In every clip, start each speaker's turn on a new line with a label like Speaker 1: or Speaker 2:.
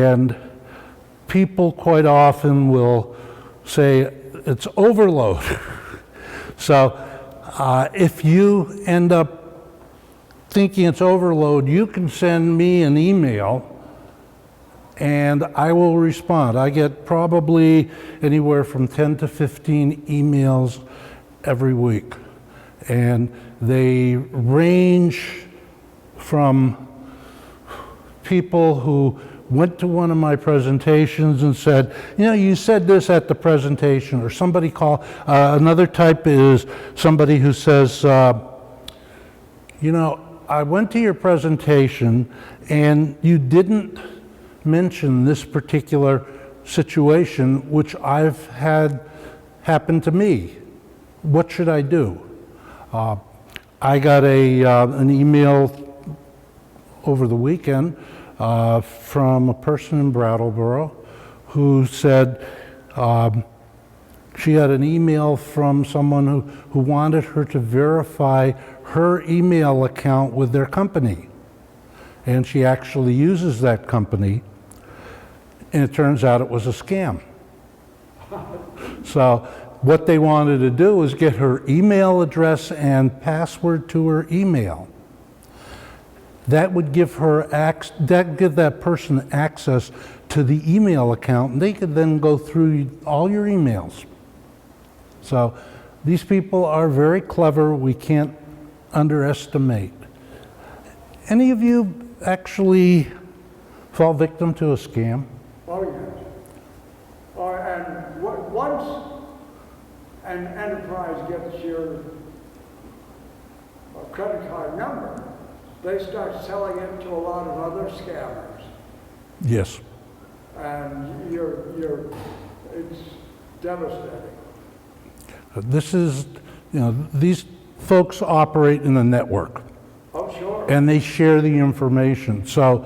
Speaker 1: And people quite often will say it's overload. So if you end up thinking it's overload, you can send me an email and I will respond. I get probably anywhere from 10 to 15 emails every week. And they range from people who went to one of my presentations and said, you know, you said this at the presentation, or somebody call. Another type is somebody who says, you know, I went to your presentation and you didn't mention this particular situation which I've had happen to me. What should I do? I got an email over the weekend from a person in Brattleboro who said she had an email from someone who wanted her to verify her email account with their company. And she actually uses that company, and it turns out it was a scam. So what they wanted to do was get her email address and password to her email. That would give that person access to the email account, and they could then go through all your emails. So these people are very clever. We can't underestimate. Any of you actually fall victim to a scam?
Speaker 2: Oh, yes. And once an enterprise gets your credit card number, they start selling it to a lot of other scammers.
Speaker 1: Yes.
Speaker 2: And it's devastating.
Speaker 1: This is, you know, these folks operate in a network.
Speaker 2: Oh, sure.
Speaker 1: And they share the information. So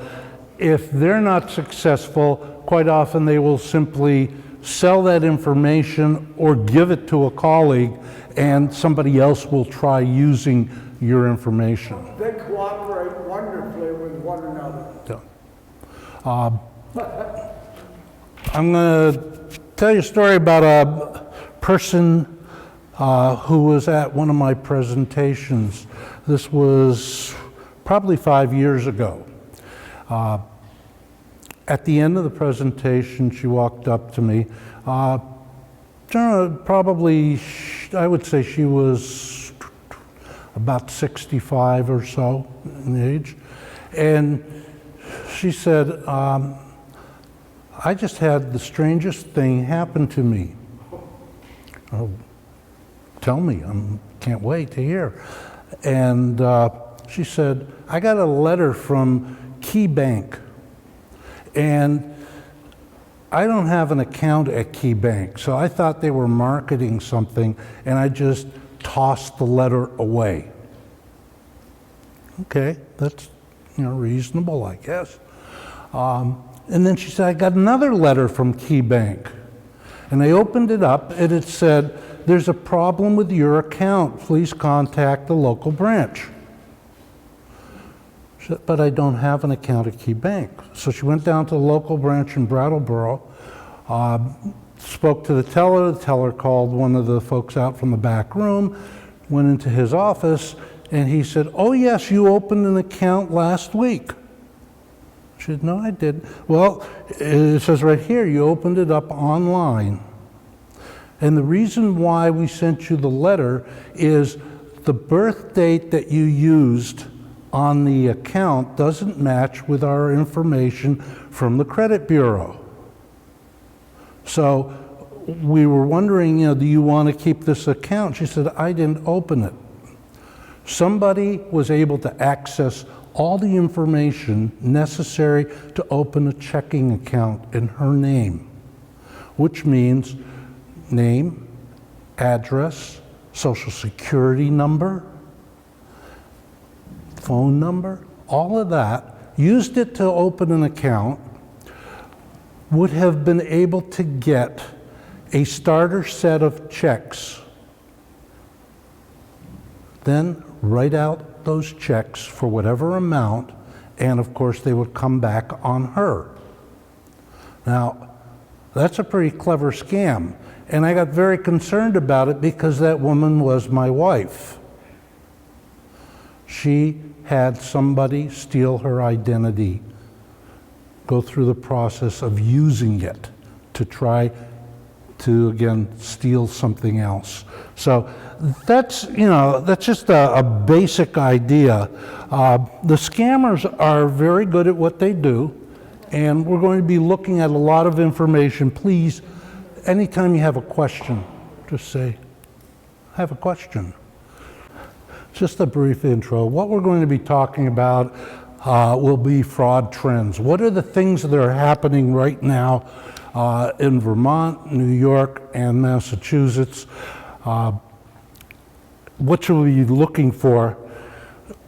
Speaker 1: if they're not successful, quite often they will simply sell that information or give it to a colleague, and somebody else will try using your information.
Speaker 2: They cooperate wonderfully with one another.
Speaker 1: I'm going to tell you a story about a person who was at one of my presentations. This was probably 5 years ago. At the end of the presentation, she walked up to me. Probably, I would say she was about 65 or so in age. And she said, I just had the strangest thing happen to me. Oh, tell me, I can't wait to hear. And she said, I got a letter from Key Bank, and I don't have an account at Key Bank, so I thought they were marketing something, and I just tossed the letter away. Okay, that's reasonable, I guess. And then she said, I got another letter from Key Bank, and I opened it up, and it said, there's a problem with your account. Please contact the local branch. She said, but I don't have an account at Key Bank. So she went down to the local branch in Brattleboro, spoke to the teller. The teller called one of the folks out from the back room, went into his office, and he said, oh yes, you opened an account last week. She said, no, I didn't. Well, it says right here, you opened it up online. And the reason why we sent you the letter is the birth date that you used on the account doesn't match with our information from the credit bureau. So we were wondering, do you want to keep this account? She said, I didn't open it. Somebody was able to access all the information necessary to open a checking account in her name, which means name, address, social security number, phone number, all of that, used it to open an account, would have been able to get a starter set of checks, then write out those checks for whatever amount, and of course they would come back on her. Now, that's a pretty clever scam. And I got very concerned about it because that woman was my wife. She had somebody steal her identity, go through the process of using it to try to, again, steal something else. So that's, that's just a basic idea. The scammers are very good at what they do, and we're going to be looking at a lot of information. Please, anytime you have a question, just say, I have a question. Just a brief intro. What we're going to be talking about will be fraud trends. What are the things that are happening right now in Vermont, New York, and Massachusetts? What should we be looking for?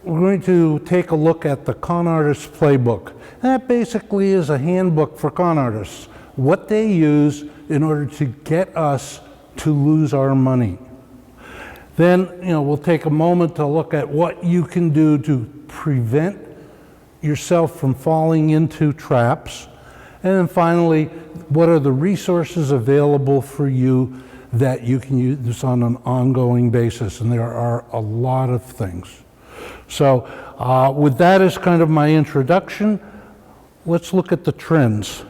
Speaker 1: We're going to take a look at the Con Artist Playbook. That basically is a handbook for con artists, what they use in order to get us to lose our money. Then, we'll take a moment to look at what you can do to prevent yourself from falling into traps. And then finally, what are the resources available for you that you can use on an ongoing basis? And there are a lot of things. So with that as kind of my introduction, let's look at the trends.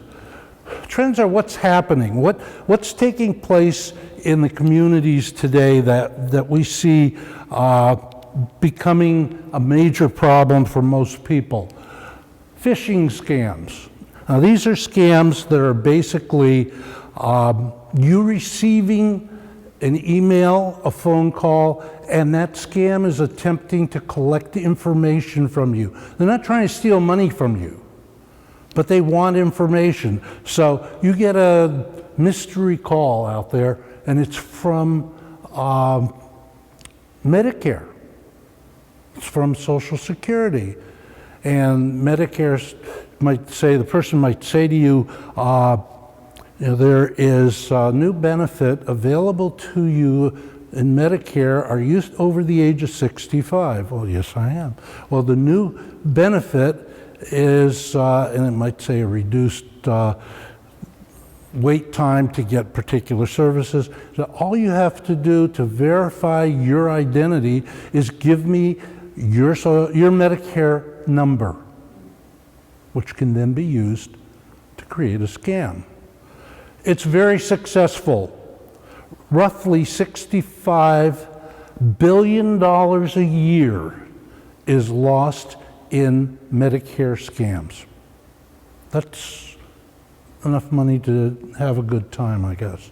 Speaker 1: Trends are what's happening, what's taking place in the communities today that we see becoming a major problem for most people. Phishing scams. Now, these are scams that are basically you receiving an email, a phone call, and that scam is attempting to collect information from you. They're not trying to steal money from you, but they want information. So you get a mystery call out there, and it's from Medicare. It's from Social Security. And Medicare might say, the person might say to you, there is a new benefit available to you in Medicare. Are you over the age of 65? Well, yes, I am. Well, the new benefit is, and it might say a reduced wait time to get particular services. So all you have to do to verify your identity is give me your Medicare number, which can then be used to create a scam. It's very successful. Roughly $65 billion a year is lost in Medicare scams. That's enough money to have a good time, I guess.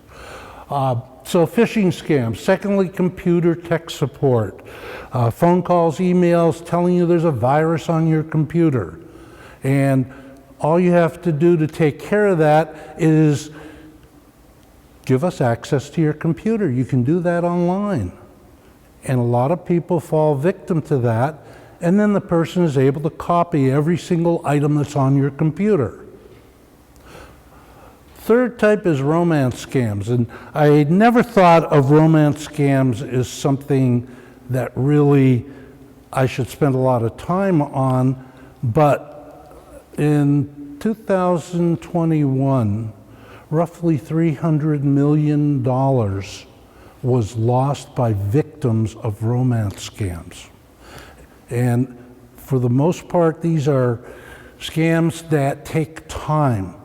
Speaker 1: So phishing scams. Secondly, computer tech support. Phone calls, emails telling you there's a virus on your computer. And all you have to do to take care of that is give us access to your computer. You can do that online. And a lot of people fall victim to that, and then the person is able to copy every single item that's on your computer. Third type is romance scams, and I never thought of romance scams as something that really I should spend a lot of time on, but in 2021, roughly $300 million was lost by victims of romance scams. And for the most part, these are scams that take time.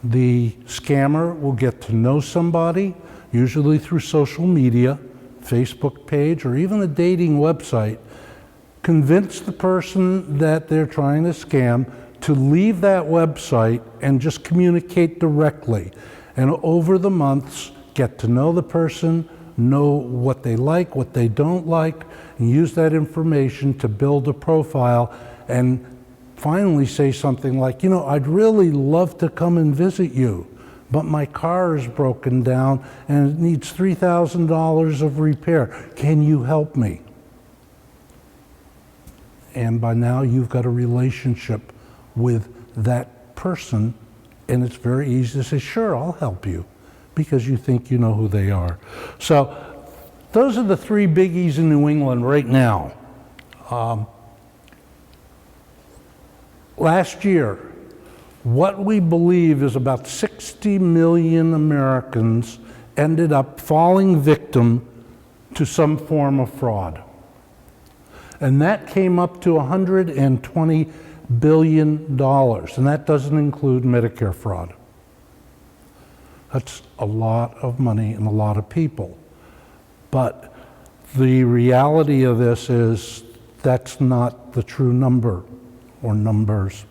Speaker 1: The scammer will get to know somebody, usually through social media, Facebook page, or even a dating website, convince the person that they're trying to scam to leave that website and just communicate directly. And over the months, get to know the person, know what they like, what they don't like, and use that information to build a profile, and finally say something like, I'd really love to come and visit you, but my car is broken down and it needs $3,000 of repair. Can you help me? And by now you've got a relationship with that person, and it's very easy to say, sure, I'll help you, because you think you know who they are. So those are the three biggies in New England right now. Last year, What we believe is about 60 million Americans ended up falling victim to some form of fraud. And that came up to $120 billion, and that doesn't include Medicare fraud. That's a lot of money and a lot of people. But the reality of this is that's not the true number or numbers,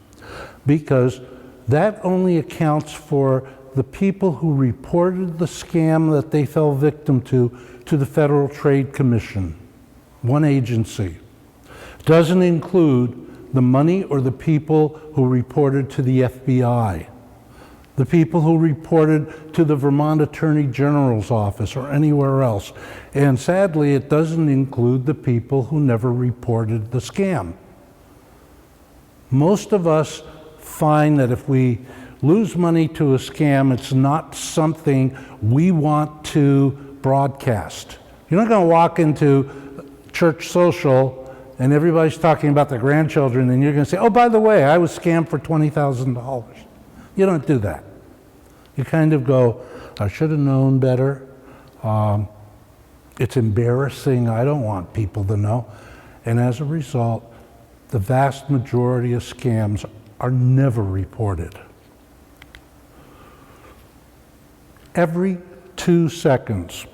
Speaker 1: because that only accounts for the people who reported the scam that they fell victim to the Federal Trade Commission, one agency. Doesn't include the money or the people who reported to the FBI, the people who reported to the Vermont Attorney General's office or anywhere else. And sadly, it doesn't include the people who never reported the scam. Most of us find that if we lose money to a scam, it's not something we want to broadcast. You're not going to walk into church social and everybody's talking about their grandchildren and you're going to say, oh, by the way, I was scammed for $20,000. You don't do that. You kind of go, I should have known better. It's embarrassing. I don't want people to know. And as a result, the vast majority of scams are never reported. Every 2 seconds.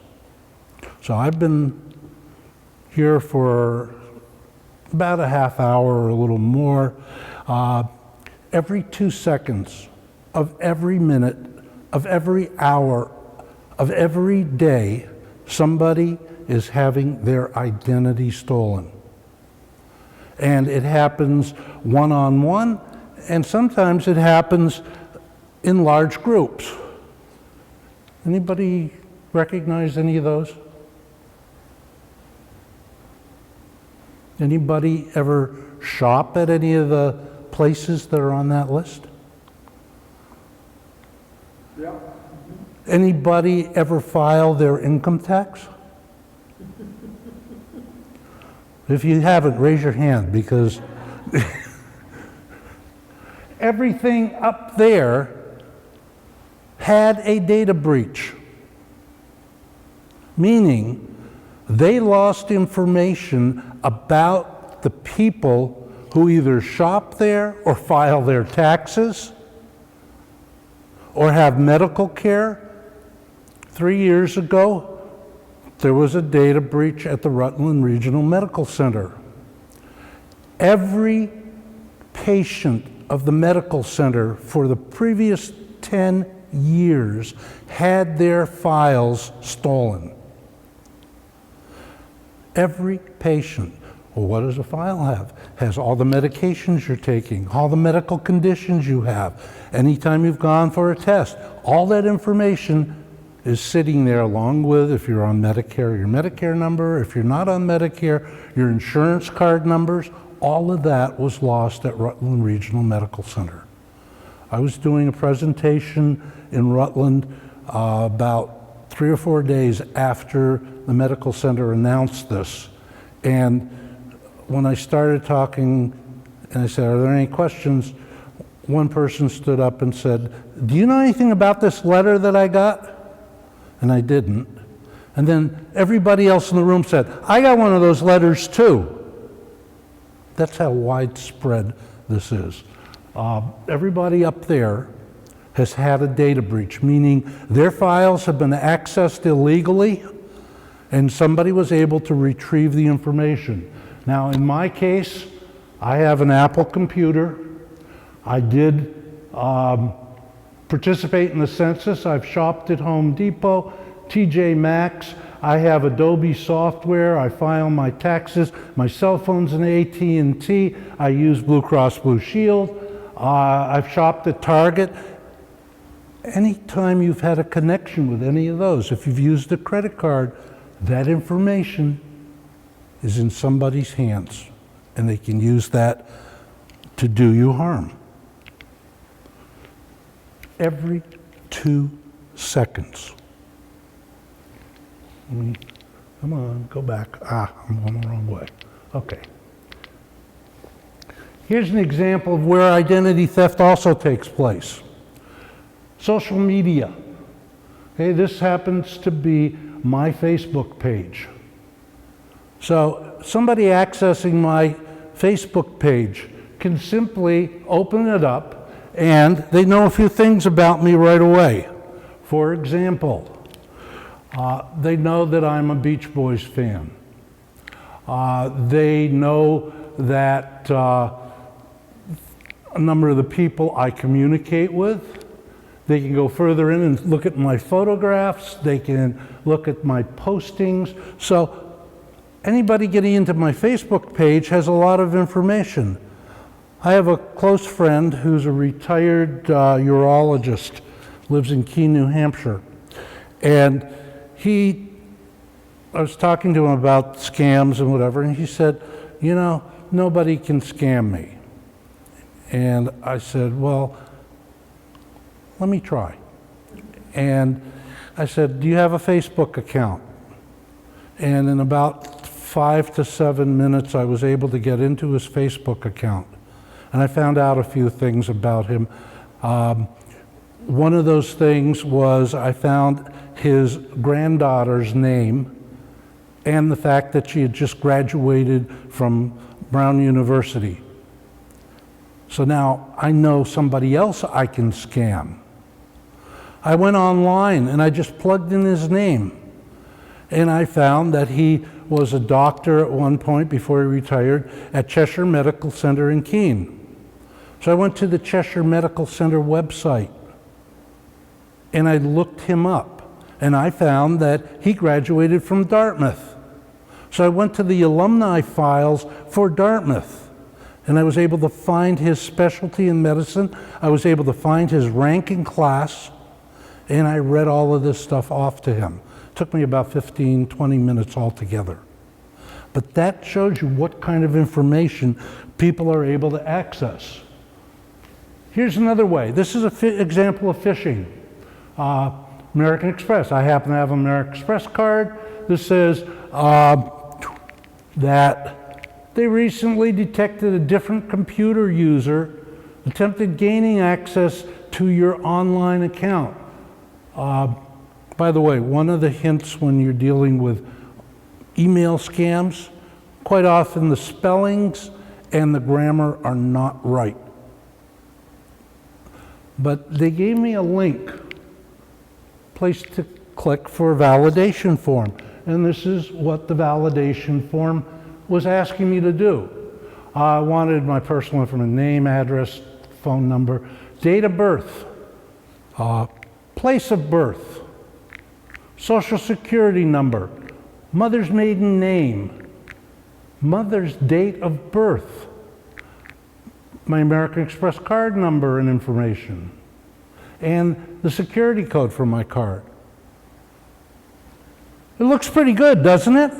Speaker 1: So I've been here for about a half hour or a little more. Every 2 seconds of every minute, of every hour, of every day, somebody is having their identity stolen. And it happens one-on-one, and sometimes it happens in large groups. Anybody recognize any of those? Anybody ever shop at any of the places that are on that list?
Speaker 2: Yeah.
Speaker 1: Anybody ever file their income tax? If you haven't, raise your hand, because everything up there had a data breach, meaning they lost information about the people who either shop there or file their taxes or have medical care. 3 years ago, there was a data breach at the Rutland Regional Medical Center. Every patient of the medical center for the previous 10 years had their files stolen. Every patient. Well, what does a file have? Has all the medications you're taking, all the medical conditions you have, anytime you've gone for a test. All that information is sitting there, along with, if you're on Medicare, your Medicare number, if you're not on Medicare, your insurance card numbers. All of that was lost at Rutland Regional Medical Center. I was doing a presentation in Rutland about 3 or 4 days after the medical center announced this. And when I started talking, and I said, are there any questions? One person stood up and said, do you know anything about this letter that I got? And I didn't. And then everybody else in the room said, I got one of those letters too. That's how widespread this is. Everybody up there has had a data breach, meaning their files have been accessed illegally and somebody was able to retrieve the information. Now, in my case, I have an Apple computer. I did participate in the census. I've shopped at Home Depot, TJ Maxx. I have Adobe software. I file my taxes. My cell phone's an AT&T. I use Blue Cross Blue Shield. I've shopped at Target. Anytime you've had a connection with any of those, if you've used a credit card, that information is in somebody's hands, and they can use that to do you harm. Every 2 seconds. Come on, go back. I'm going the wrong way. Okay. Here's an example of where identity theft also takes place. Social media. Okay, this happens to be my Facebook page. So somebody accessing my Facebook page can simply open it up and they know a few things about me right away. For example, they know that I'm a Beach Boys fan. They know that a number of the people I communicate with. They can go further in and look at my photographs. They can look at my postings. So anybody getting into my Facebook page has a lot of information. I have a close friend who's a retired urologist, lives in Keene, New Hampshire. And I was talking to him about scams and whatever, and he said, you know, nobody can scam me. And I said, well, let me try. And I said, do you have a Facebook account? And in about 5 to 7 minutes, I was able to get into his Facebook account. And I found out a few things about him. One of those things was I found his granddaughter's name and the fact that she had just graduated from Brown University. So now I know somebody else I can scam. I went online and I just plugged in his name. And I found that he was a doctor at one point before he retired at Cheshire Medical Center in Keene. So I went to the Cheshire Medical Center website and I looked him up and I found that he graduated from Dartmouth. So I went to the alumni files for Dartmouth and I was able to find his specialty in medicine. I was able to find his rank in class, and I read all of this stuff off to him. It took me about 15, 20 minutes altogether. But that shows you what kind of information people are able to access. Here's another way. This is an example of phishing. American Express. I happen to have an American Express card. This says that they recently detected a different computer user attempted gaining access to your online account. By the way, one of the hints when you're dealing with email scams, quite often the spellings and the grammar are not right. But they gave me a link, place to click for a validation form. And this is what the validation form was asking me to do. I wanted my personal information, name, address, phone number, date of birth, place of birth, social security number, mother's maiden name, mother's date of birth, my American Express card number and information, and the security code for my card. It looks pretty good, doesn't it?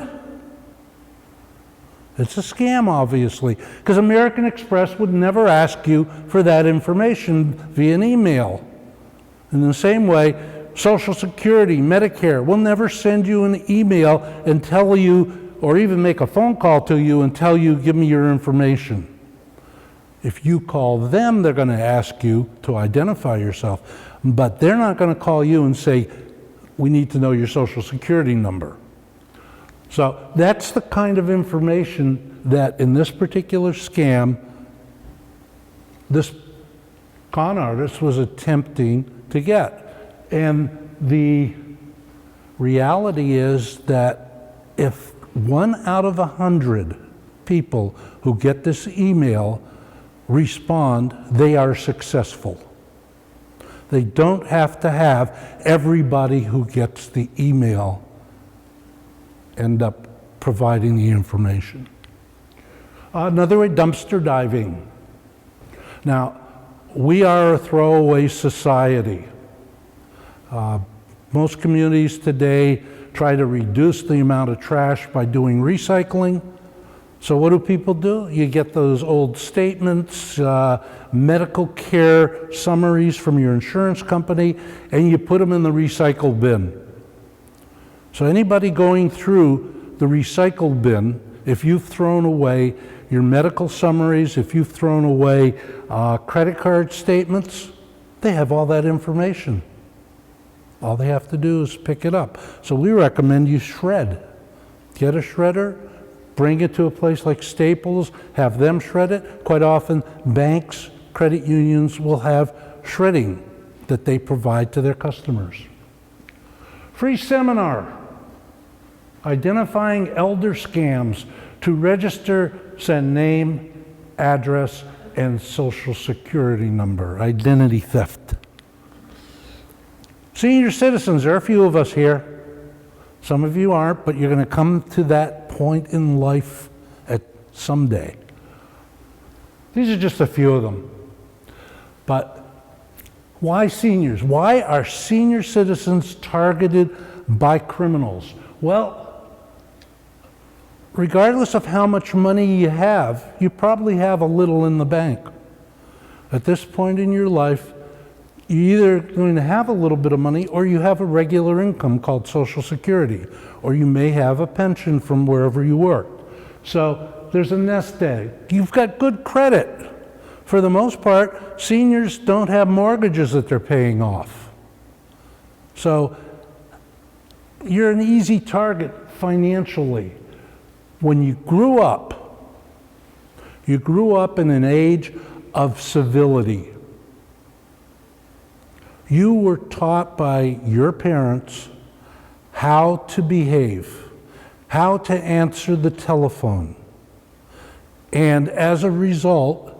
Speaker 1: It's a scam, obviously, because American Express would never ask you for that information via an email. In the same way, Social Security, Medicare will never send you an email and tell you, or even make a phone call to you and tell you, give me your information. If you call them, they're going to ask you to identify yourself, but they're not going to call you and say, we need to know your Social Security number. So that's the kind of information that in this particular scam, this con artist was attempting to get. And the reality is that if 1 out of 100 people who get this email respond, they are successful. They don't have to have everybody who gets the email end up providing the information. Another way, dumpster diving. Now, we are a throwaway society. Most communities today try to reduce the amount of trash by doing recycling. So what do people do? You get those old statements, medical care summaries from your insurance company, and you put them in the recycle bin. So anybody going through the recycle bin, if you've thrown away your medical summaries, if you've thrown away credit card statements, they have all that information. All they have to do is pick it up. So we recommend you shred. Get a shredder, bring it to a place like Staples, have them shred it. Quite often, banks, credit unions will have shredding that they provide to their customers. Free seminar, identifying elder scams. To register, send name, address, and social security number, identity theft. Senior citizens, there are a few of us here. Some of you aren't, but you're going to come to that point in life at someday. These are just a few of them. But why seniors? Why are senior citizens targeted by criminals? Well, regardless of how much money you have, you probably have a little in the bank. At this point in your life, you're either going to have a little bit of money or you have a regular income called Social Security, or you may have a pension from wherever you work. So there's a nest egg. You've got good credit. For the most part, seniors don't have mortgages that they're paying off. So you're an easy target financially. When you grew up in an age of civility. You were taught by your parents how to behave, how to answer the telephone. And as a result,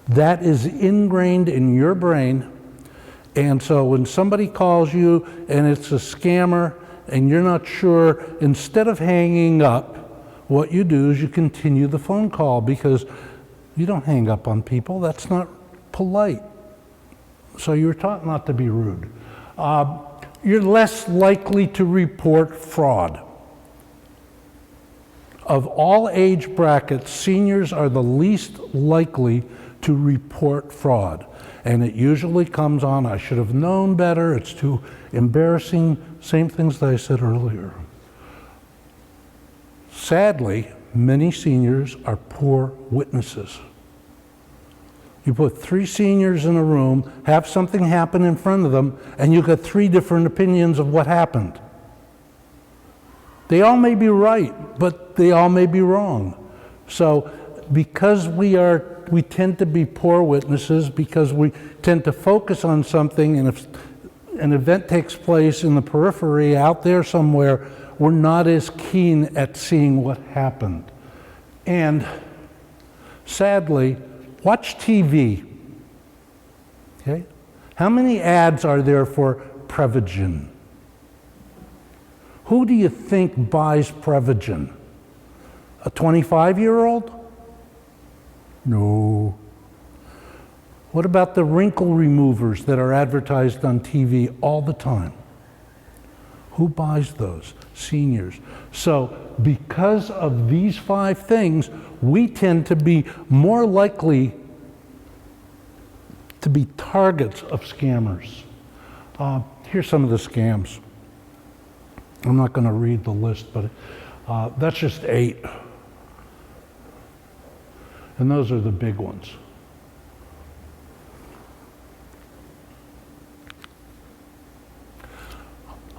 Speaker 1: that is ingrained in your brain. And so when somebody calls you and it's a scammer and you're not sure, instead of hanging up, what you do is you continue the phone call, because you don't hang up on people. That's not polite. So you're taught not to be rude. You're less likely to report fraud. Of all age brackets, seniors are the least likely to report fraud. And it usually comes on, I should have known better, it's too embarrassing, same things that I said earlier. Sadly, many seniors are poor witnesses. You put 3 seniors in a room, have something happen in front of them, and you got 3 different opinions of what happened. They all may be right, but they all may be wrong. So because we tend to be poor witnesses, because we tend to focus on something, and if an event takes place in the periphery out there somewhere, we're not as keen at seeing what happened. And sadly, watch TV. Okay? How many ads are there for Prevagen? Who do you think buys Prevagen? A 25-year-old? No. What about the wrinkle removers that are advertised on TV all the time? Who buys those? Seniors. So because of these 5 things, we tend to be more likely to be targets of scammers. Here's some of the scams. I'm not going to read the list, but that's just 8. And those are the big ones.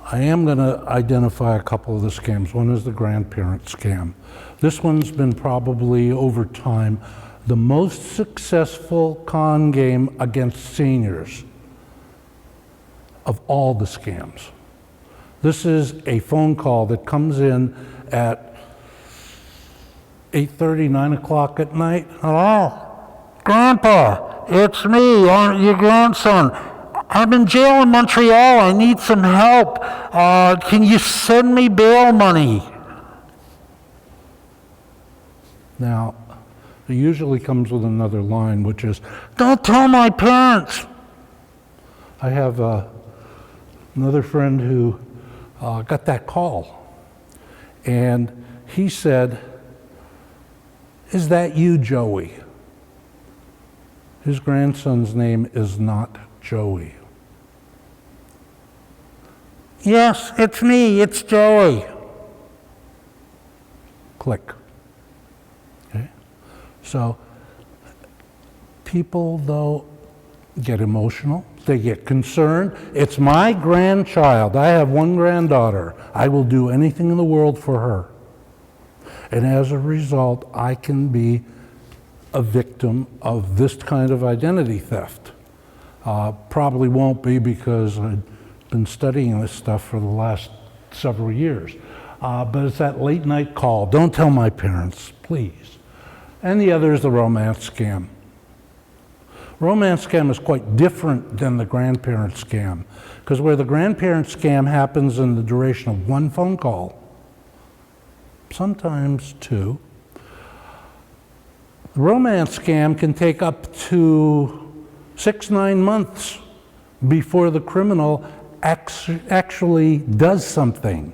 Speaker 1: I am going to identify a couple of the scams. One is the grandparent scam. This one's been probably, over time, the most successful con game against seniors of all the scams. This is a phone call that comes in at 8:30, 9 o'clock at night. Hello, Grandpa, it's me, your grandson. I'm in jail in Montreal. I need some help. Can you send me bail money? Now, it usually comes with another line, which is, don't tell my parents. I have another friend who got that call. And he said, is that you, Joey? His grandson's name is not Joey. Yes, it's me, it's Joey. Click. Okay. So people, though, get emotional. They get concerned. It's my grandchild. I have one granddaughter. I will do anything in the world for her. And as a result, I can be a victim of this kind of identity theft. Probably won't be because I've been studying this stuff for the last several years. But it's that late night call. Don't tell my parents, please. And the other is the romance scam. Romance scam is quite different than the grandparent scam, because where the grandparent scam happens in the duration of one phone call, sometimes two, the romance scam can take up to 6-9 months before the criminal actually does something.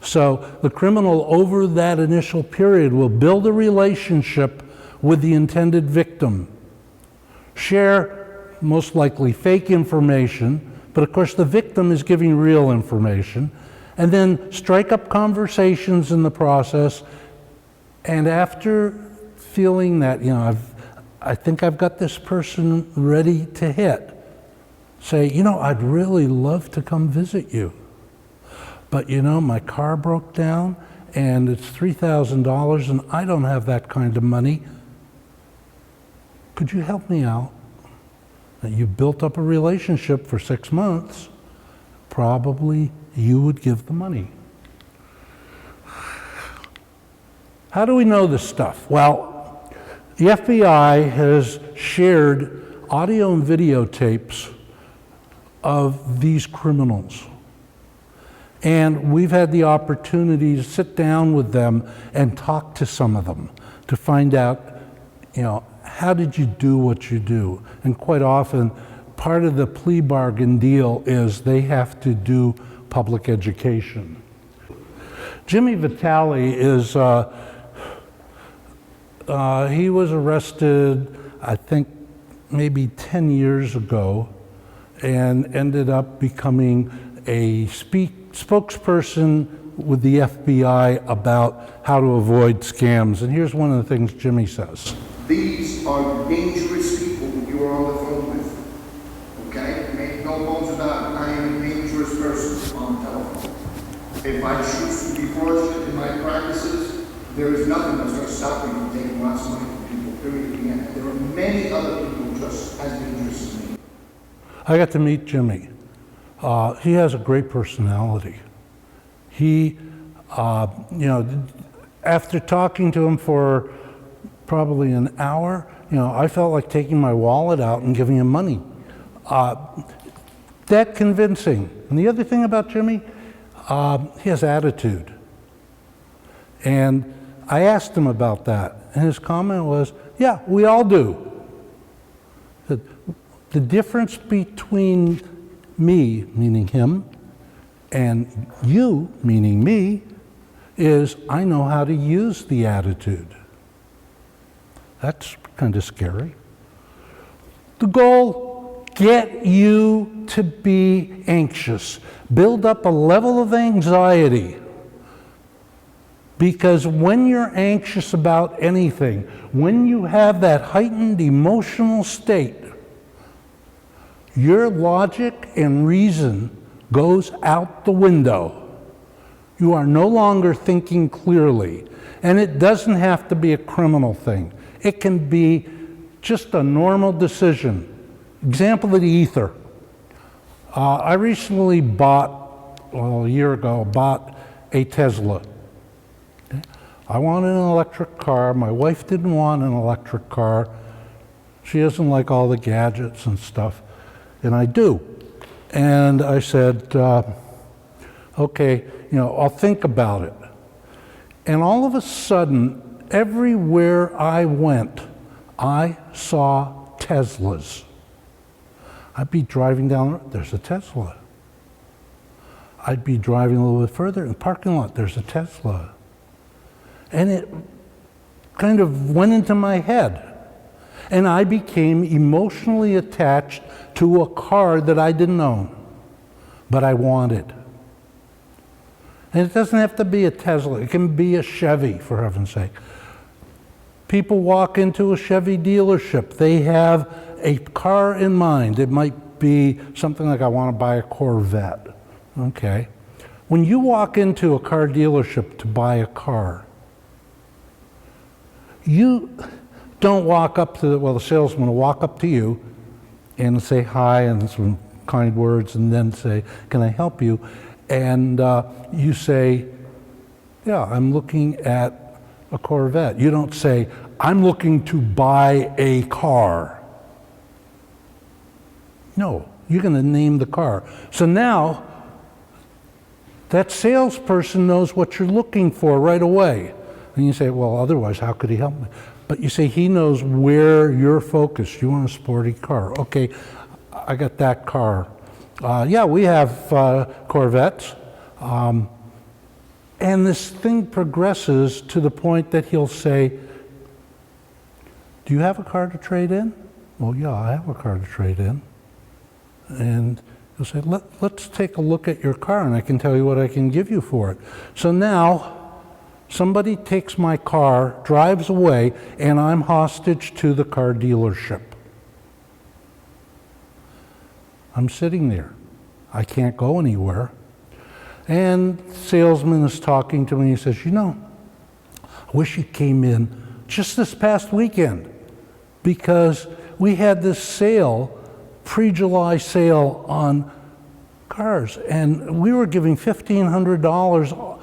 Speaker 1: So the criminal, over that initial period, will build a relationship with the intended victim, share most likely fake information, but of course the victim is giving real information, and then strike up conversations in the process. And after feeling that, I think I've got this person ready to hit, say, I'd really love to come visit you, but my car broke down and it's $3,000 and I don't have that kind of money. Could you help me out? And you built up a relationship for 6 months, probably you would give the money. How do we know this stuff? Well, the FBI has shared audio and videotapes of these criminals. And we've had the opportunity to sit down with them and talk to some of them to find out, how did you do what you do? And quite often, part of the plea bargain deal is they have to do public education. Jimmy Vitale is, he was arrested, I think, maybe 10 years ago, and ended up becoming a spokesperson with the FBI about how to avoid scams. And here's one of the things Jimmy says.
Speaker 3: These are dangerous people that you are on the phone with, okay? Make no bones about it, I am a dangerous person on the telephone. If I choose to be fraudulent in my practices, there is nothing that's going to stop me from taking lots of money from people, period, the end. There are many other people just as dangerous as me.
Speaker 1: I got to meet Jimmy. He has a great personality. He, after talking to him for probably an hour, I felt like taking my wallet out and giving him money. That convincing. And the other thing about Jimmy, he has attitude. And I asked him about that, and his comment was, yeah, we all do. The difference between me, meaning him, and you, meaning me, is I know how to use the attitude. That's kind of scary. The goal, get you to be anxious. Build up a level of anxiety. Because when you're anxious about anything, when you have that heightened emotional state, your logic and reason goes out the window. You are no longer thinking clearly. And it doesn't have to be a criminal thing. It can be just a normal decision. Example of the ether. I recently a year ago, bought a Tesla. Okay? I wanted an electric car. My wife didn't want an electric car. She doesn't like all the gadgets and stuff. And I do. And I said, okay, I'll think about it. And all of a sudden, everywhere I went, I saw Teslas. I'd be driving down the road, there's a Tesla. I'd be driving a little bit further in the parking lot, there's a Tesla. And it kind of went into my head. And I became emotionally attached to a car that I didn't own, but I wanted. And it doesn't have to be a Tesla, it can be a Chevy, for heaven's sake. People walk into a Chevy dealership. They have a car in mind. It might be something like, I want to buy a Corvette. Okay. When you walk into a car dealership to buy a car, you don't walk up to the salesman will walk up to you and say hi and some kind words and then say, can I help you? And you say, yeah, I'm looking at a Corvette. You don't say, I'm looking to buy a car. No, you're going to name the car. So now, that salesperson knows what you're looking for right away. And you say, well, otherwise, how could he help me? But you say, he knows where you're focused. You want a sporty car. Okay, I got that car. Yeah, we have Corvettes. And this thing progresses to the point that he'll say, do you have a car to trade in? Well, yeah, I have a car to trade in. And he'll say, let's take a look at your car and I can tell you what I can give you for it. So now, somebody takes my car, drives away, and I'm hostage to the car dealership. I'm sitting there. I can't go anywhere. And the salesman is talking to me. He says, you know, I wish you came in just this past weekend because we had this sale, pre-July sale on cars, and we were giving $1,500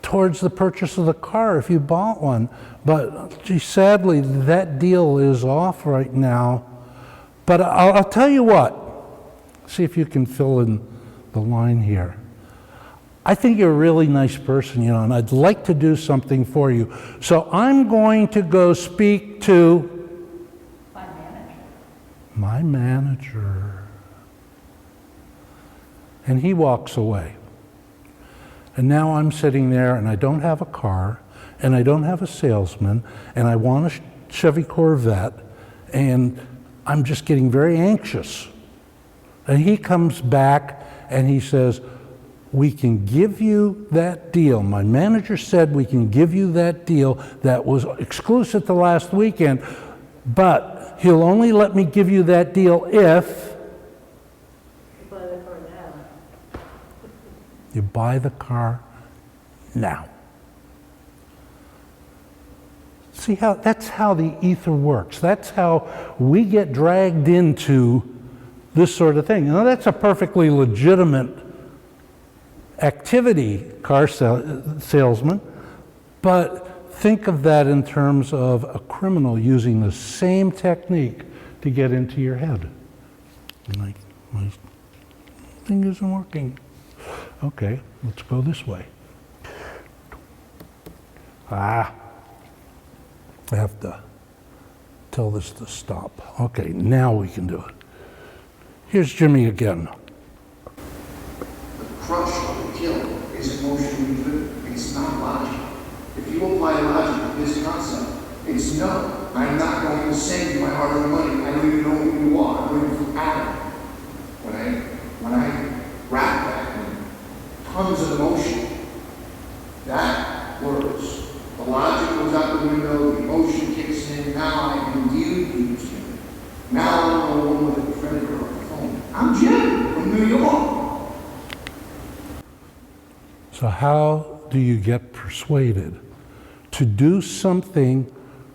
Speaker 1: towards the purchase of the car if you bought one. But gee, sadly, that deal is off right now. But I'll tell you what, see if you can fill in the line here. I think you're a really nice person, you know, and I'd like to do something for you. So I'm going to go speak to
Speaker 4: My manager.
Speaker 1: my manager. And he walks away. And now I'm sitting there and I don't have a car and I don't have a salesman and I want a Chevy Corvette and I'm just getting very anxious. And he comes back and he says, we can give you that deal. My manager said we can give you that deal that was exclusive to last weekend, but he'll only let me give you that deal if
Speaker 4: You buy the car now.
Speaker 1: you buy the car now. See how that's how the ether works. That's how we get dragged into this sort of thing. Now that's a perfectly legitimate activity, car salesman, but think of that in terms of a criminal using the same technique to get into your head. Like, my thing isn't working. Okay, let's go this way. I have to tell this to stop. Okay, now we can do it. Here's Jimmy again.
Speaker 3: The crush or the kill is emotionally driven. It's not logic. If you apply logic to this concept, it's no. I'm not going to send you my hard-earned money. I don't even know who you are. I don't even from Adam. When I wrap that in tons of emotion, that works. The logic goes out the window, the emotion kicks in, now I can deal with you. Now I'm the one with the predator on the phone. I'm Jim from New York.
Speaker 1: So how do you get persuaded to do something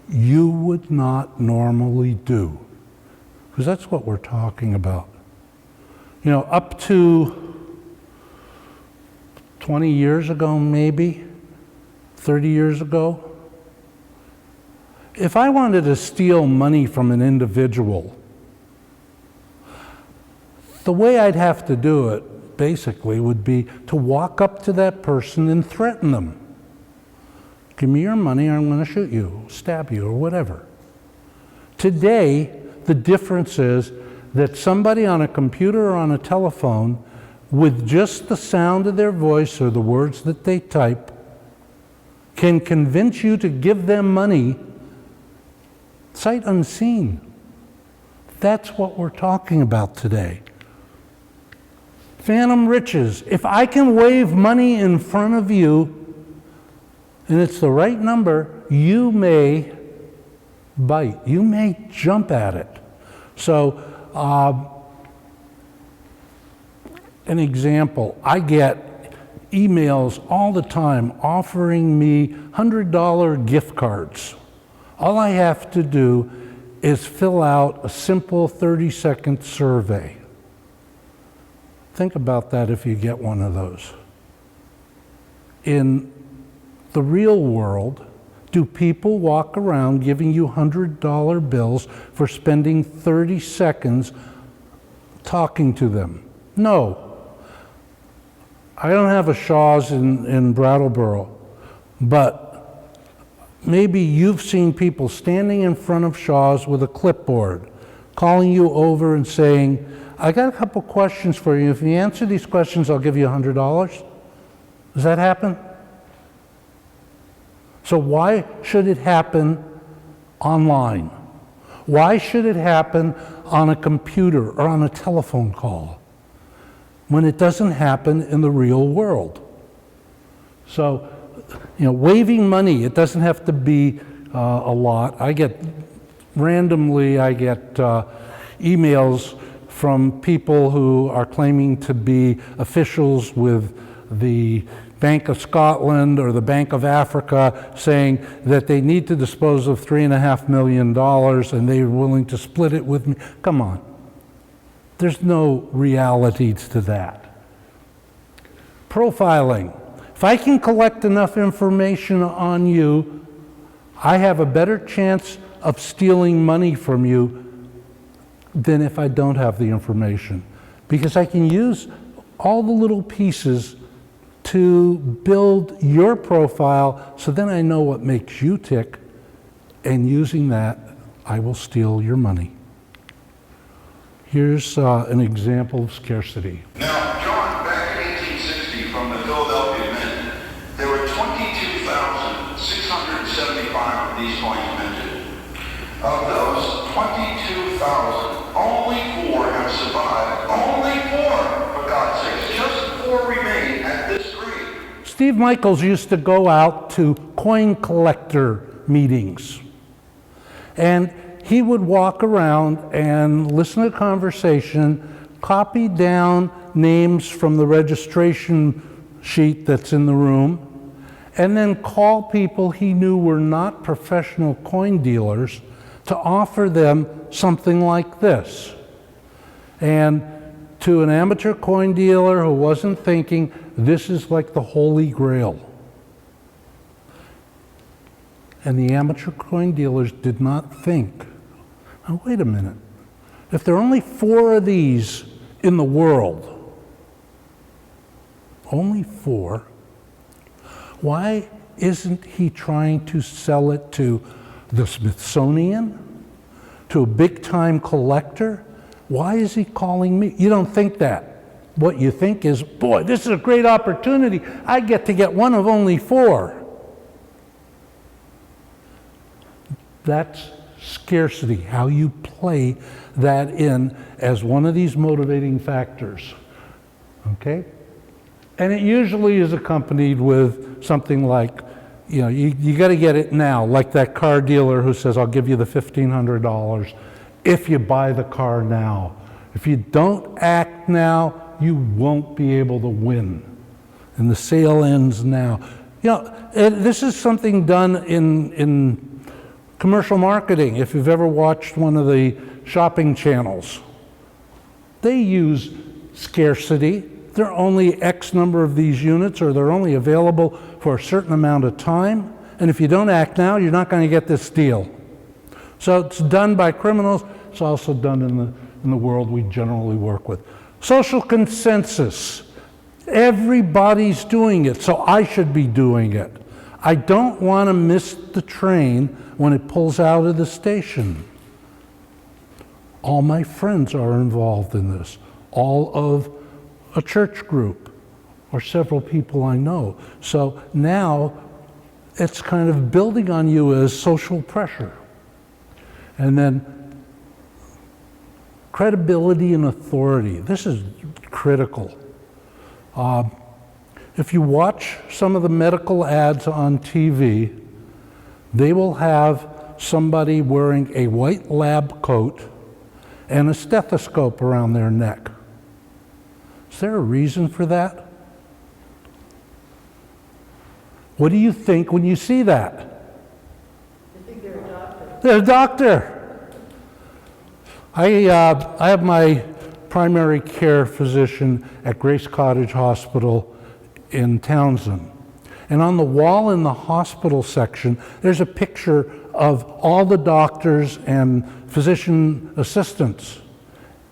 Speaker 1: you would not normally do? Because that's what we're talking about. You know, up to 20 years ago, maybe, 30 years ago, if I wanted to steal money from an individual, the way I'd have to do it, basically, would be to walk up to that person and threaten them. Give me your money or I'm going to shoot you, stab you, or whatever. Today, the difference is that somebody on a computer or on a telephone, with just the sound of their voice or the words that they type, can convince you to give them money sight unseen. That's what we're talking about today. Phantom riches. If I can wave money in front of you, and it's the right number, you may bite. You may jump at it. So, an example, I get emails all the time offering me $100 gift cards. All I have to do is fill out a simple 30-second survey. Think about that if you get one of those. In the real world, do people walk around giving you $100 bills for spending 30 seconds talking to them? No. I don't have a Shaw's in Brattleboro, but maybe you've seen people standing in front of Shaw's with a clipboard, calling you over and saying, I got a couple questions for you. If you answer these questions, I'll give you $100. Does that happen? So why should it happen online? Why should it happen on a computer or on a telephone call when it doesn't happen in the real world? So, waiving money, it doesn't have to be a lot. I get emails from people who are claiming to be officials with the Bank of Scotland or the Bank of Africa saying that they need to dispose of $3.5 million and they're willing to split it with me. Come on. There's no reality to that. Profiling. If I can collect enough information on you, I have a better chance of stealing money from you than if I don't have the information. Because I can use all the little pieces to build your profile, so then I know what makes you tick, and using that, I will steal your money. Here's an example of scarcity.
Speaker 5: Now, John, back in 1860, from the Philadelphia Mint, there were 22,675 of these coins minted. Of those 22,000, only 4 have survived. Only 4, for God's sakes. Just 4 remain at this grade.
Speaker 1: Steve Michaels used to go out to coin collector meetings, and he would walk around and listen to conversation, copy down names from the registration sheet that's in the room, and then call people he knew were not professional coin dealers to offer them something like this. And to an amateur coin dealer who wasn't thinking, this is like the Holy Grail. And the amateur coin dealers did not think, now wait a minute, if there are only 4 of these in the world, only 4, why isn't he trying to sell it to the Smithsonian, to a big-time collector? Why is he calling me? You don't think that. What you think is, boy, this is a great opportunity. I get to get one of only 4. That's scarcity, how you play that in as one of these motivating factors. Okay? And it usually is accompanied with something like, you got to get it now, like that car dealer who says, I'll give you the $1,500 if you buy the car now. If you don't act now, you won't be able to win. And the sale ends now. This is something done in commercial marketing. If you've ever watched one of the shopping channels, they use scarcity. There are only X number of these units, or they're only available for a certain amount of time. And if you don't act now, you're not going to get this deal. So it's done by criminals. It's also done in the world we generally work with. Social consensus. Everybody's doing it, so I should be doing it. I don't want to miss the train when it pulls out of the station. All my friends are involved in this. All of a church group, or several people I know. So now it's kind of building on you as social pressure. And then credibility and authority. This is critical. If you watch some of the medical ads on TV, they will have somebody wearing a white lab coat and a stethoscope around their neck. Is there a reason for that? What do you think when you see that?
Speaker 4: I think they're a doctor.
Speaker 1: They're a doctor. I have my primary care physician at Grace Cottage Hospital in Townsend. And on the wall in the hospital section, there's a picture of all the doctors and physician assistants.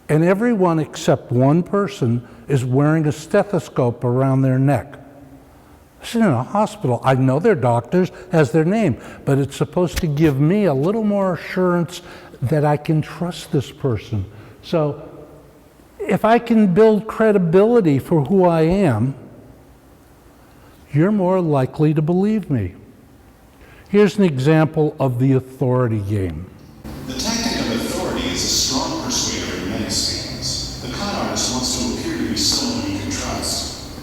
Speaker 1: And everyone except one person is wearing a stethoscope around their neck. This is in a hospital. I know they're doctors, has their name, but it's supposed to give me a little more assurance that I can trust this person. So if I can build credibility for who I am, you're more likely to believe me. Here's an example of the authority game.
Speaker 6: The tactic of authority is a strong persuader in many scams. The con artist wants to appear to be someone you can trust.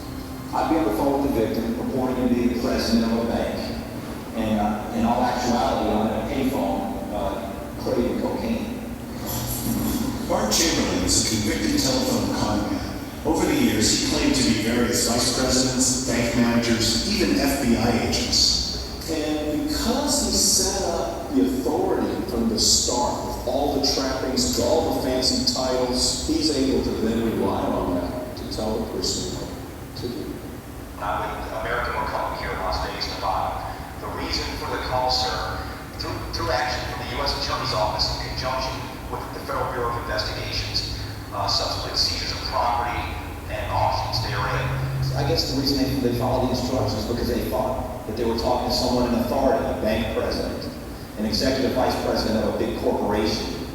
Speaker 7: I'd be on the phone with the victim, purporting to be the president of a bank, and in all actuality, I'm at a payphone craving cocaine.
Speaker 6: Bart Chamberlain is a convicted telephone con man. Over the years, he claimed to be various vice presidents, bank managers, even FBI agents.
Speaker 7: And because he set up the authority from the start, with all the trappings, with all the fancy titles, he's able to then rely on that to tell the person what to do.
Speaker 8: I'm with American Recovery here in Las Vegas, Nevada. The reason for the call, sir, through action from the U.S. Attorney's Office in conjunction with the Federal Bureau of Investigations, subsequent seizures of property and auctions therein.
Speaker 7: I guess the reason they followed the instructions is because they thought that they were talking to someone in authority, a bank president, an executive vice president of a big corporation,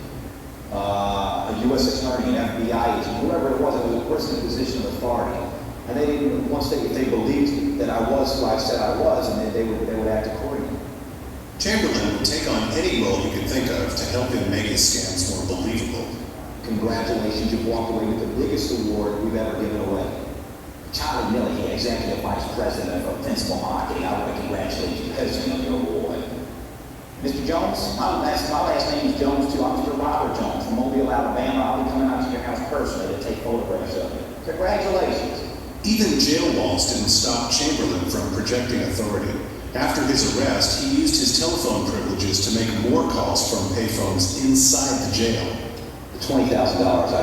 Speaker 7: a U.S. attorney, an FBI agent, whoever it was a person in a position of authority. And they didn't, if they believed that I was who I said I was, and then they would act accordingly.
Speaker 6: Chamberlain would take on any role you could think of to help him make his scams more believable.
Speaker 7: Congratulations, you've walked away with the biggest award we've ever given away. Charlie Milligan, executive vice president of principal marketing, I want to congratulate you personally on your award. Mr. Jones, my last name is Jones too. I'm Mr. Robert Jones from Mobile, Alabama. I'll be coming out to your house personally to take photographs of you. Congratulations.
Speaker 6: Even jail walls didn't stop Chamberlain from projecting authority. After his arrest, he used his telephone privileges to make more calls from payphones inside the jail.
Speaker 7: The $20,000 I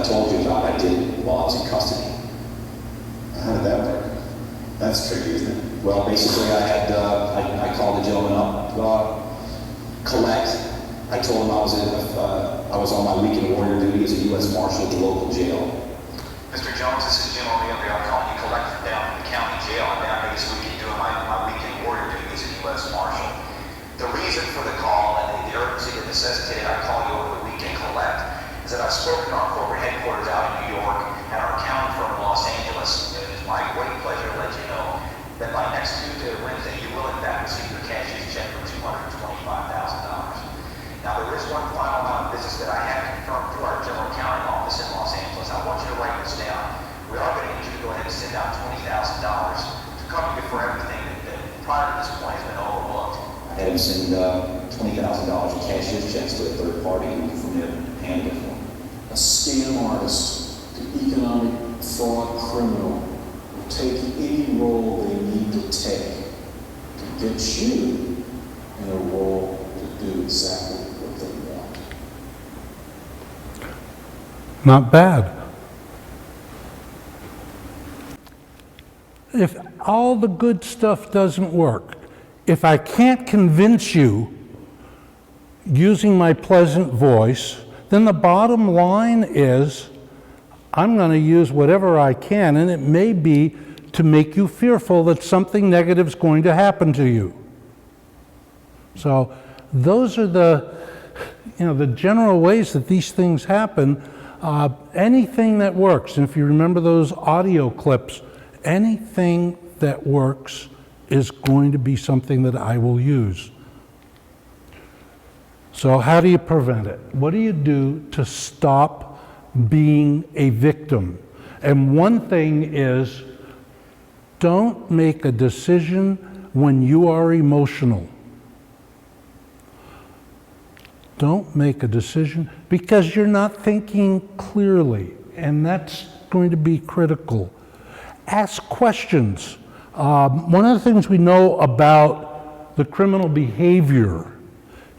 Speaker 7: told you about, I did while I was in custody.
Speaker 6: How did that work? That's tricky, isn't it?
Speaker 7: Well, basically, I called the gentleman up, collect. I told him I was on my weekend warrior duty as a U.S. Marshal at the local jail.
Speaker 8: Mr. Jones, this is Jim O'Leary. I'm calling you collect down from the county jail. I'm down here this weekend doing my weekend warrior duty as a U.S. Marshal. The reason for the call and the urgency that necessitated I call you over the weekend collect is that I've spoken to our corporate headquarters out in New York and our accounting firm in Los Angeles. It is my great pleasure to let you know that by next Tuesday or Wednesday, you will in fact receive your cashier's check for $225,000. Now, there is one final amount of business that I have confirmed through our general accounting office in Los Angeles. I want you to write this down. We are going to need you to go ahead and send out $20,000 to cover you for everything that prior to this point has been overlooked.
Speaker 7: I had him send $20,000 in cashier's checks to a third party who from there handled it for him.
Speaker 9: A scam artist, an economic fraud criminal, will take any role they need to take to get you in a role to do exactly what they want.
Speaker 1: Not bad. If all the good stuff doesn't work, if I can't convince you using my pleasant voice, then the bottom line is I'm going to use whatever I can, and it may be to make you fearful that something negative is going to happen to you. So those are the general ways that these things happen. Anything that works, and if you remember those audio clips, anything that works is going to be something that I will use. So how do you prevent it? What do you do to stop being a victim? And one thing is, don't make a decision when you are emotional. Don't make a decision because you're not thinking clearly, and that's going to be critical. Ask questions. One of the things we know about the criminal behavior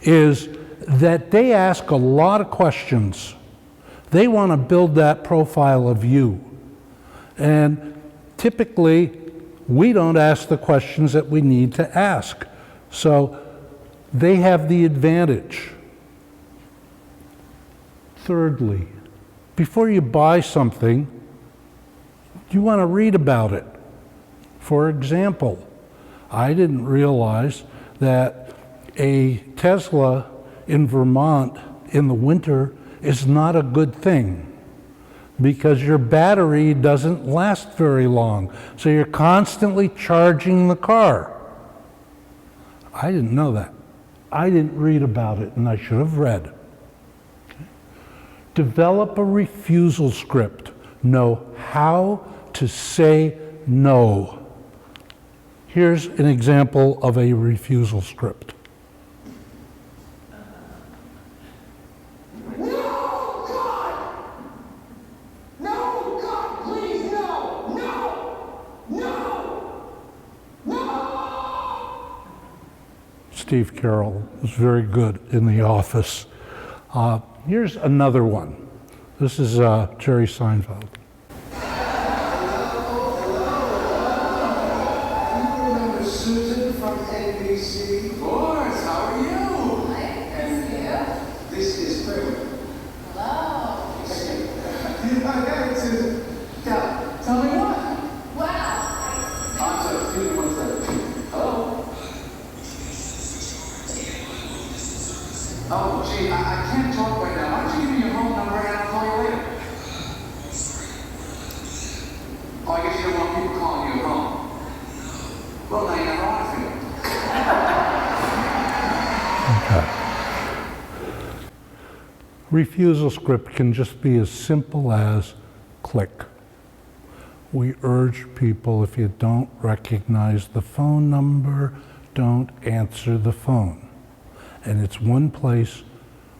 Speaker 1: is that they ask a lot of questions. They want to build that profile of you. And typically, we don't ask the questions that we need to ask. So they have the advantage. Thirdly, before you buy something, you want to read about it. For example, I didn't realize that a Tesla in Vermont in the winter is not a good thing because your battery doesn't last very long. So you're constantly charging the car. I didn't know that. I didn't read about it, and I should have read. Develop a refusal script. Know how to say no. Here's an example of a refusal script.
Speaker 3: No, God! No, God, please, no! No! No! No!
Speaker 1: Steve Carroll was very good in The Office. Here's another one. This is Jerry Seinfeld.
Speaker 3: Susan from NBC. Of course, how are you?
Speaker 10: Hi, nice to meet you.
Speaker 3: This is Privet.
Speaker 10: Hello.
Speaker 3: Hi, Susan. Tell me what?
Speaker 10: Wow.
Speaker 3: I'm sorry, excuse me one second. Hello? Oh, gee, I can't talk right now. Why don't you give me your home number and I'll call you later? Oh, I guess you don't want people calling you at home. Well, now you never want to.
Speaker 1: Refusal script can just be as simple as click. We urge people, if you don't recognize the phone number, don't answer the phone. And it's one place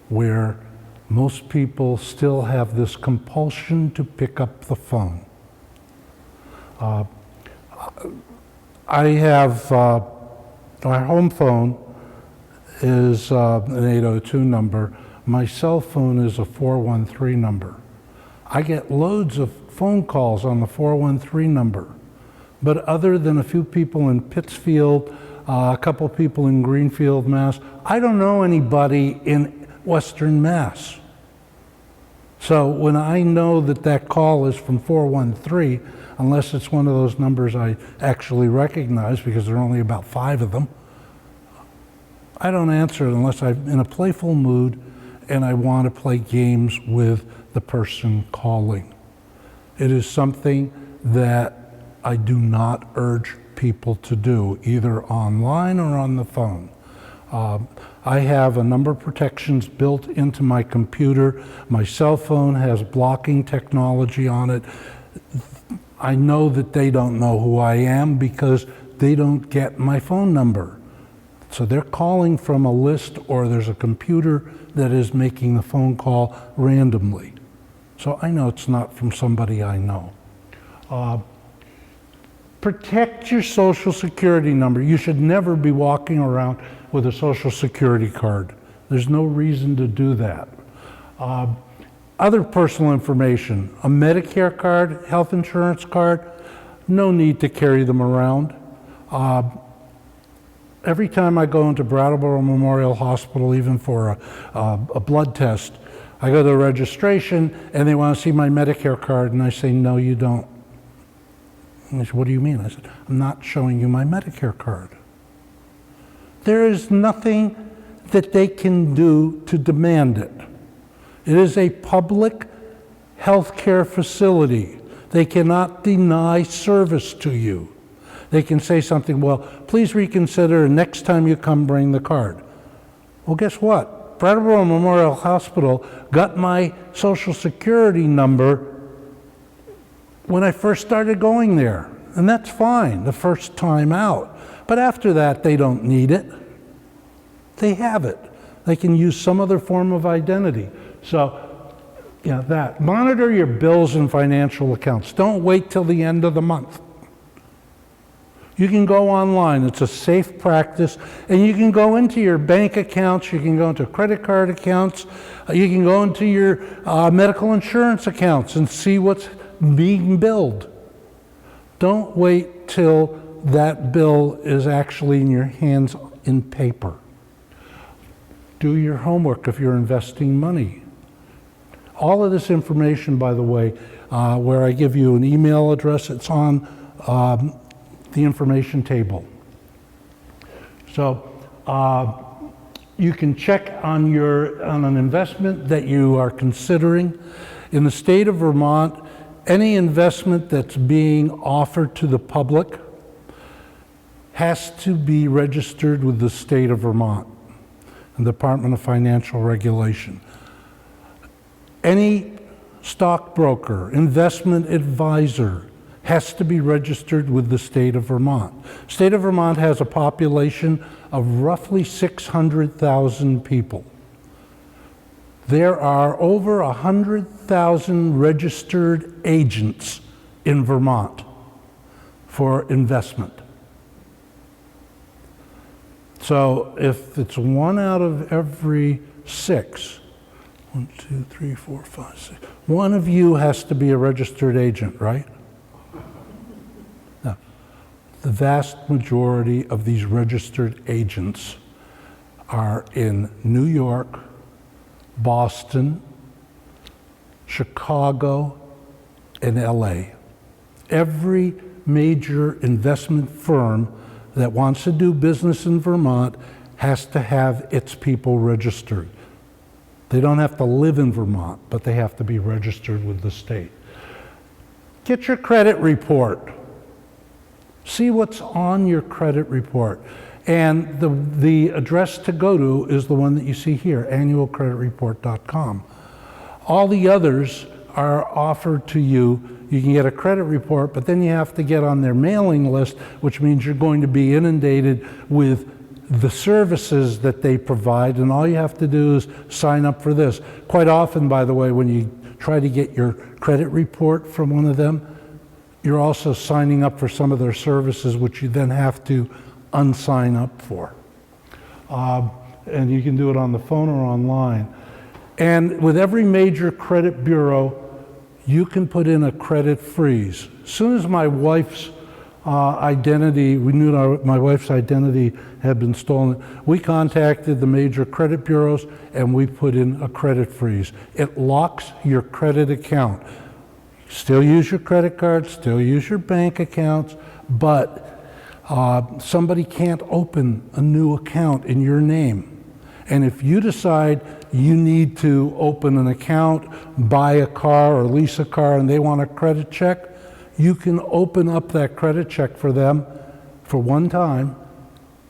Speaker 1: where most people still have this compulsion to pick up the phone. I have, our home phone is an 802 number. My cell phone is a 413 number. I get loads of phone calls on the 413 number. But other than a few people in Pittsfield, a couple people in Greenfield, Mass, I don't know anybody in Western Mass. So when I know that that call is from 413, unless it's one of those numbers I actually recognize because there are only about 5 of them, I don't answer it unless I'm in a playful mood and I want to play games with the person calling. It is something that I do not urge people to do, either online or on the phone. I have a number of protections built into my computer. My cell phone has blocking technology on it. I know that they don't know who I am because they don't get my phone number. So they're calling from a list, or there's a computer that is making the phone call randomly. So I know it's not from somebody I know. Protect your Social Security number. You should never be walking around with a Social Security card. There's no reason to do that. Other personal information, a Medicare card, health insurance card, no need to carry them around. Every time I go into Brattleboro Memorial Hospital, even for a blood test, I go to the registration and they want to see my Medicare card, and I say, no, you don't. And they said, what do you mean? I said, I'm not showing you my Medicare card. There is nothing that they can do to demand it. It is a public healthcare facility. They cannot deny service to you. They can say something, well, please reconsider, and next time you come, bring the card. Well, guess what? Brattleboro Memorial Hospital got my Social Security number when I first started going there. And that's fine, the first time out. But after that, they don't need it. They have it. They can use some other form of identity. So, yeah, that. Monitor your bills and financial accounts. Don't wait till the end of the month. You can go online. It's a safe practice. And you can go into your bank accounts. You can go into credit card accounts. You can go into your medical insurance accounts and see what's being billed. Don't wait till that bill is actually in your hands in paper. Do your homework if you're investing money. All of this information, by the way, where I give you an email address, it's on the information table. So you can check on an investment that you are considering. In the state of Vermont, any investment that's being offered to the public has to be registered with the state of Vermont and the Department of Financial Regulation. Any stockbroker, investment advisor has to be registered with the state of Vermont. State of Vermont has a population of roughly 600,000 people. There are over 100,000 registered agents in Vermont for investment. So if it's 1 out of every 6, 1, 2, 3, 4, 5, 6, one of you has to be a registered agent, right? Now, the vast majority of these registered agents are in New York, Boston, Chicago, and LA. Every major investment firm that wants to do business in Vermont has to have its people registered. They don't have to live in Vermont, but they have to be registered with the state. Get your credit report. See what's on your credit report. And the address to go to is the one that you see here, annualcreditreport.com. All the others are offered to you. You can get a credit report, but then you have to get on their mailing list, which means you're going to be inundated with the services that they provide, and all you have to do is sign up for this. Quite often, by the way, when you try to get your credit report from one of them, you're also signing up for some of their services, which you then have to unsign up for. And you can do it on the phone or online. And with every major credit bureau, you can put in a credit freeze. As soon as my wife's identity, we knew my wife's identity had been stolen, we contacted the major credit bureaus and we put in a credit freeze. It locks your credit account. Still use your credit cards, still use your bank accounts, but somebody can't open a new account in your name. And if you decide you need to open an account, buy a car or lease a car, and they want a credit check, you can open up that credit check for them for one time,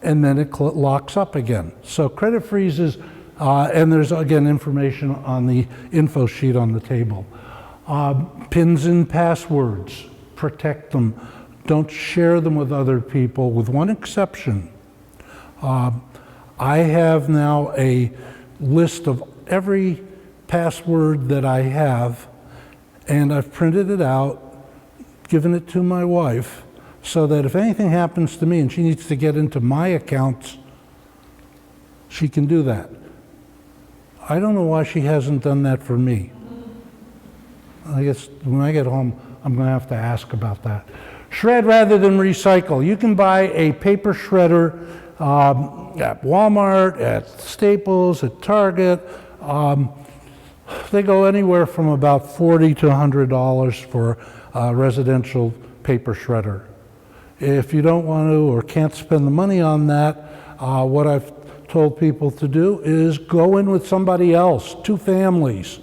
Speaker 1: and then it locks up again. So credit freezes, and there's again information on the info sheet on the table. Pins and passwords, protect them. Don't share them with other people, with one exception. I have now a list of every password that I have, and I've printed it out, given it to my wife, so that if anything happens to me and she needs to get into my accounts, she can do that. I don't know why she hasn't done that for me. I guess when I get home, I'm going to have to ask about that. Shred rather than recycle. You can buy a paper shredder at Walmart, at Staples, at Target. They go anywhere from about $40 to $100 for a residential paper shredder. If you don't want to or can't spend the money on that, what I've told people to do is go in with somebody else, 2 families.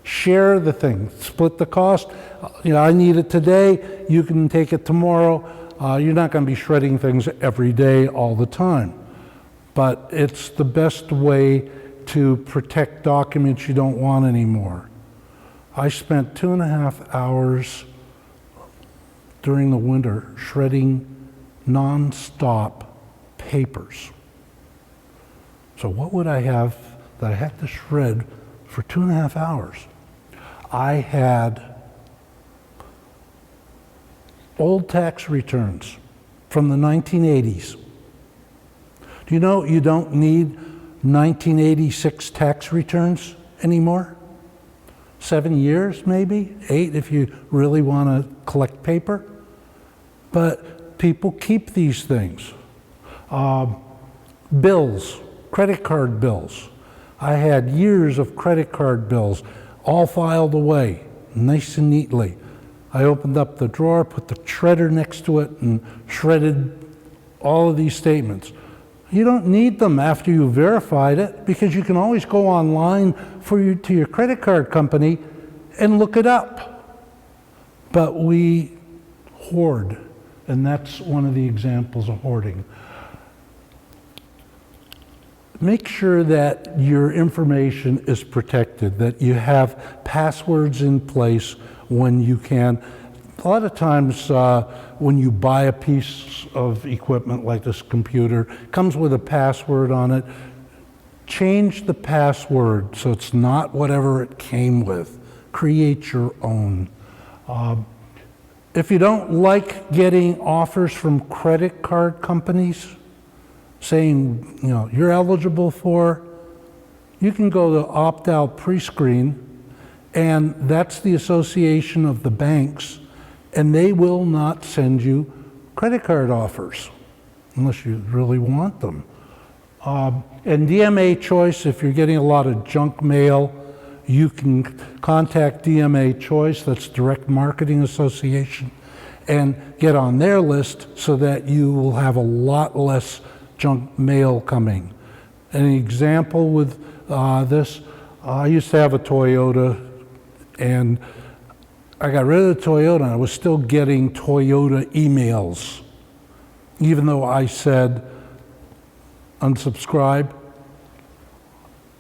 Speaker 1: Share the thing, split the cost. You know, I need it today, you can take it tomorrow. You're not going to be shredding things every day all the time. But it's the best way to protect documents you don't want anymore. I spent 2.5 hours during the winter shredding non-stop papers. So what would I have that I had to shred for 2.5 hours. I had old tax returns from the 1980s. Do you know you don't need 1986 tax returns anymore? 7 years, maybe 8 if you really want to collect paper. But people keep these things. Bills, credit card bills. I had years of credit card bills all filed away, nice and neatly. I opened up the drawer, put the shredder next to it, and shredded all of these statements. You don't need them after you verified it, because you can always go online to your credit card company and look it up. But we hoard, and that's one of the examples of hoarding. Make sure that your information is protected, that you have passwords in place when you can. A lot of times when you buy a piece of equipment like this computer, it comes with a password on it. Change the password so it's not whatever it came with. Create your own. If you don't like getting offers from credit card companies saying, you're eligible for, you can go to opt-out pre-screen, and that's the association of the banks, and they will not send you credit card offers unless you really want them. And DMA Choice, if you're getting a lot of junk mail, you can contact DMA Choice, that's Direct Marketing Association, and get on their list so that you will have a lot less junk mail coming. An example with this, I used to have a Toyota, and I got rid of the Toyota, and I was still getting Toyota emails, even though I said unsubscribe.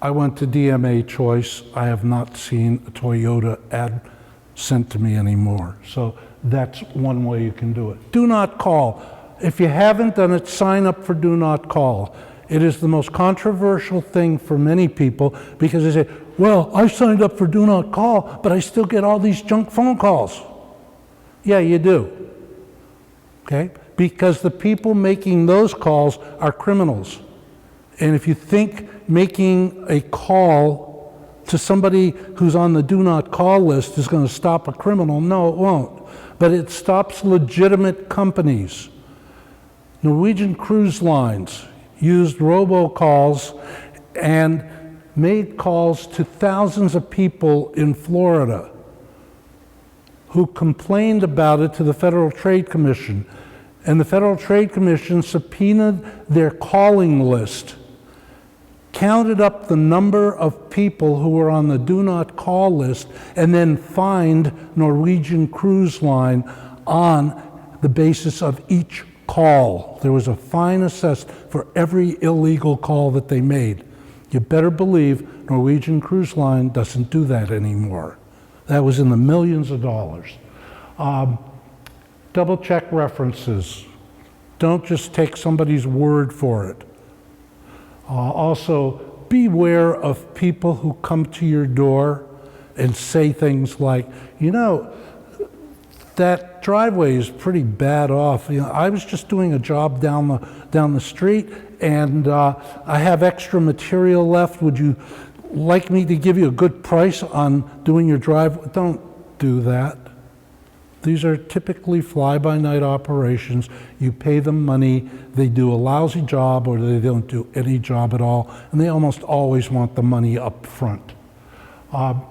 Speaker 1: I went to DMA Choice. I have not seen a Toyota ad sent to me anymore. So that's one way you can do it. Do not call. If you haven't done it, sign up for Do Not Call. It is the most controversial thing for many people because they say, well, I signed up for Do Not Call, but I still get all these junk phone calls. Yeah, you do. Okay? Because the people making those calls are criminals. And if you think making a call to somebody who's on the Do Not Call list is going to stop a criminal, no, it won't. But it stops legitimate companies. Norwegian Cruise Lines used robocalls and made calls to thousands of people in Florida who complained about it to the Federal Trade Commission. And the Federal Trade Commission subpoenaed their calling list, counted up the number of people who were on the Do Not Call list, and then fined Norwegian Cruise Line on the basis of each call. There was a fine assessed for every illegal call that they made. You better believe Norwegian Cruise Line doesn't do that anymore. That was in the millions of dollars. Double check references. Don't just take somebody's word for it. Also, beware of people who come to your door and say things like, that driveway is pretty bad off. I was just doing a job down the street, and I have extra material left. Would you like me to give you a good price on doing your driveway? Don't do that. These are typically fly-by-night operations. You pay them money, they do a lousy job, or they don't do any job at all, and they almost always want the money up front.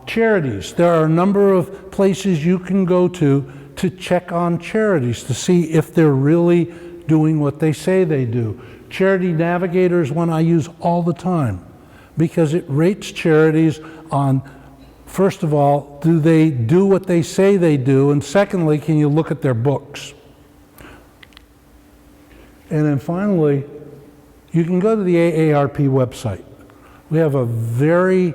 Speaker 1: Charities. There are a number of places you can go to check on charities to see if they're really doing what they say they do. Charity Navigator is one I use all the time because it rates charities on, first of all, do they do what they say they do? And secondly, can you look at their books? And then finally, you can go to the AARP website. We have a very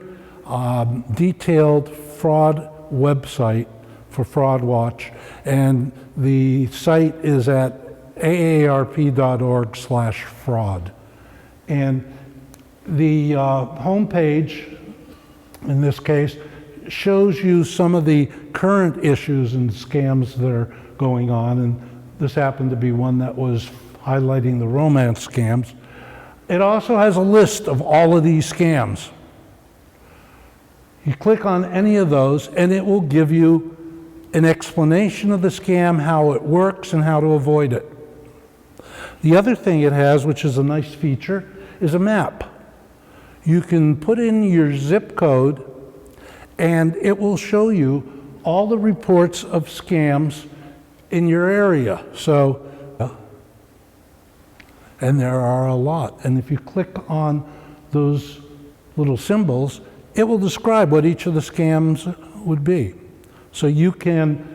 Speaker 1: detailed fraud website for Fraud Watch, and the site is at aarp.org/fraud. And The homepage, in this case, shows you some of the current issues and scams that are going on, and this happened to be one that was highlighting the romance scams. It also has a list of all of these scams. You click on any of those and it will give you an explanation of the scam, how it works, and how to avoid it. The other thing it has, which is a nice feature, is a map. You can put in your zip code and it will show you all the reports of scams in your area. So, and there are a lot. And if you click on those little symbols, it will describe what each of the scams would be. So you can,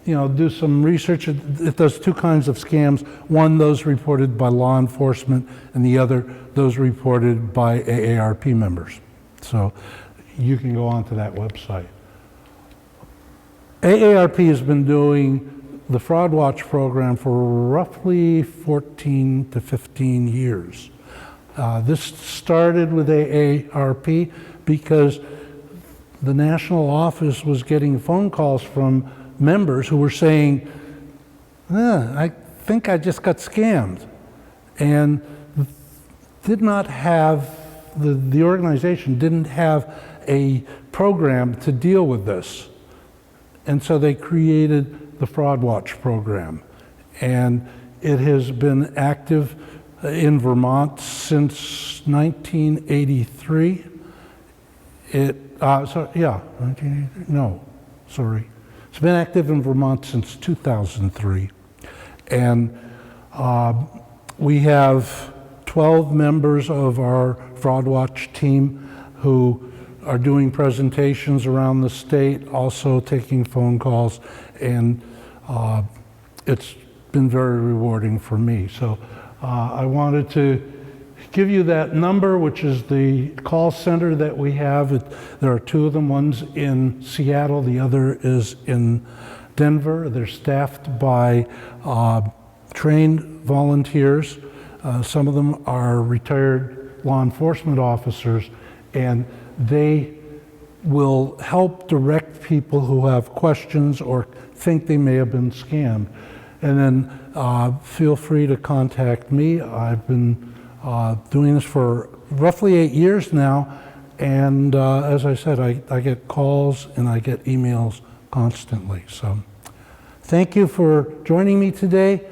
Speaker 1: do some research. It does two kinds of scams. One, those reported by law enforcement, and the other, those reported by AARP members. So you can go onto that website. AARP has been doing the Fraud Watch program for roughly 14 to 15 years. This started with AARP because the national office was getting phone calls from members who were saying, I think I just got scammed, and did not have, the organization didn't have a program to deal with this. And so they created the Fraud Watch program. And it has been active in Vermont since 1983. It's been active in Vermont since 2003. And we have 12 members of our Fraud Watch team who are doing presentations around the state, also taking phone calls, and it's been very rewarding for me. So I wanted to give you that number, which is the call center that we have. There are two of them. One's in Seattle, the other is in Denver. They're staffed by trained volunteers. Some of them are retired law enforcement officers, and they will help direct people who have questions or think they may have been scammed. And then feel free to contact me. I've been doing this for roughly 8 years now, and as I said, I get calls and I get emails constantly. So thank you for joining me today.